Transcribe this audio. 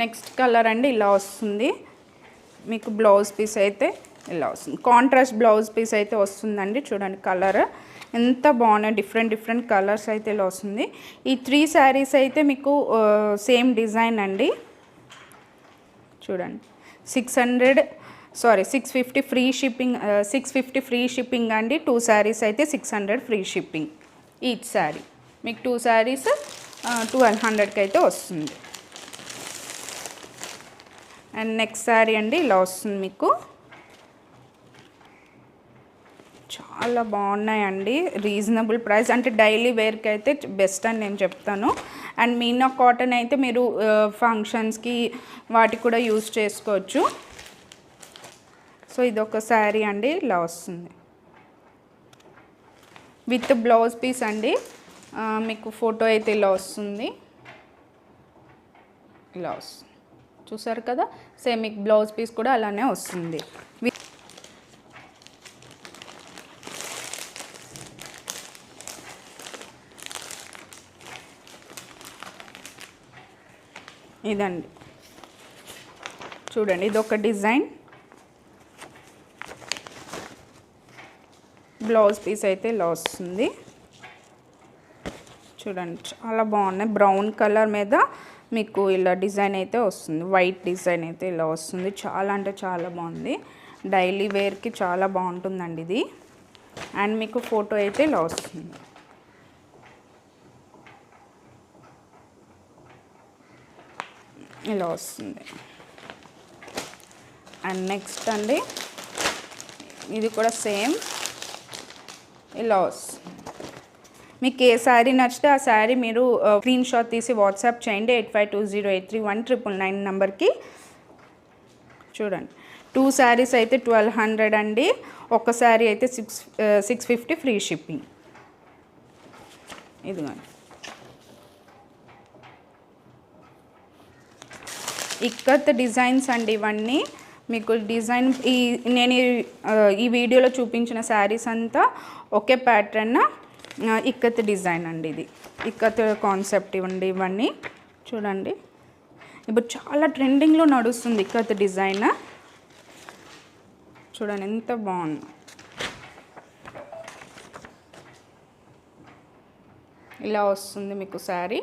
Next colour అండి ఇలా వస్తుంది మీకు. బ్లౌజ్ పీస్ అయితే ఇలా వస్తుంది, కాంట్రాస్ట్ బ్లౌజ్ పీస్ అయితే వస్తుందండి. చూడండి కలర్ ఎంత బాగున్నాయి, డిఫరెంట్ కలర్స్ అయితే ఇలా వస్తుంది. ఈ 3 శారీస్ అయితే మీకు సేమ్ డిజైన్ అండి. చూడండి 650 ఫ్రీ షిప్పింగ్, 650 ఫ్రీ షిప్పింగ్ అండి. 2 శారీస్ అయితే 600 ఫ్రీ షిప్పింగ్ ఈచ్ శారీ. మీకు 2 శారీస్ 1200కి అయితే వస్తుంది. అండ్ నెక్స్ట్ శారీ అండి ఇలా వస్తుంది మీకు. చాలా బాగున్నాయండి, రీజనబుల్ ప్రైస్, అంటే డైలీ వేర్కి అయితే బెస్ట్ అని నేను చెప్తాను. అండ్ మీనా కాటన్ అయితే మీరు ఫంక్షన్స్కి వాటికి కూడా యూజ్ చేసుకోవచ్చు. సో ఇదొక శారీ అండి ఇలా వస్తుంది విత్ బ్లౌజ్ పీస్ అండి. మీకు ఫోటో అయితే ఇలా వస్తుంది, ఇలా వస్తుంది చూసారు కదా. సేమ్ మీకు బ్లౌజ్ పీస్ కూడా అలానే వస్తుంది. ఇదండి చూడండి, ఇదొక డిజైన్. బ్లౌజ్ పీస్ అయితే ఇలా వస్తుంది. చూడండి చాలా బాగున్నాయి, బ్రౌన్ కలర్ మీద మీకు ఇలా డిజైన్ అయితే వస్తుంది, వైట్ డిజైన్ అయితే ఇలా వస్తుంది. చాలా అంటే చాలా బాగుంది, డైలీ వేర్కి చాలా బాగుంటుందండి ఇది. అండ్ మీకు ఫోటో అయితే ఇలా వస్తుంది. ఇలా వస్తుంది. అండ్ నెక్స్ట్ అండి ఇది కూడా సేమ్ ఇలా వస్తుంది. మీకు ఏ శారీ నచ్చితే ఆ శారీ మీరు స్క్రీన్ షాట్ తీసి వాట్సాప్ చేయండి 8520831999 నెంబర్కి. చూడండి 2 శారీస్ అయితే 1200 అండి, ఒక శారీ అయితే 650 ఫ్రీ షిప్పింగ్. ఇదిగోండి ఇక్కత్ డిజైన్స్ అండి ఇవన్నీ. మీకు డిజైన్ నేను ఈ వీడియోలో చూపించిన శారీస్ అంతా ఒకే ప్యాటర్న్ ఇక్కత్ డిజైన్ అండి. ఇది ఇక్కత్ కాన్సెప్ట్ ఇవ్వండి ఇవన్నీ. చూడండి ఇప్పుడు చాలా ట్రెండింగ్లో నడుస్తుంది ఇక్కత్ డిజైన్. చూడండి ఎంత బాగుంది, ఇలా వస్తుంది మీకు శారీ.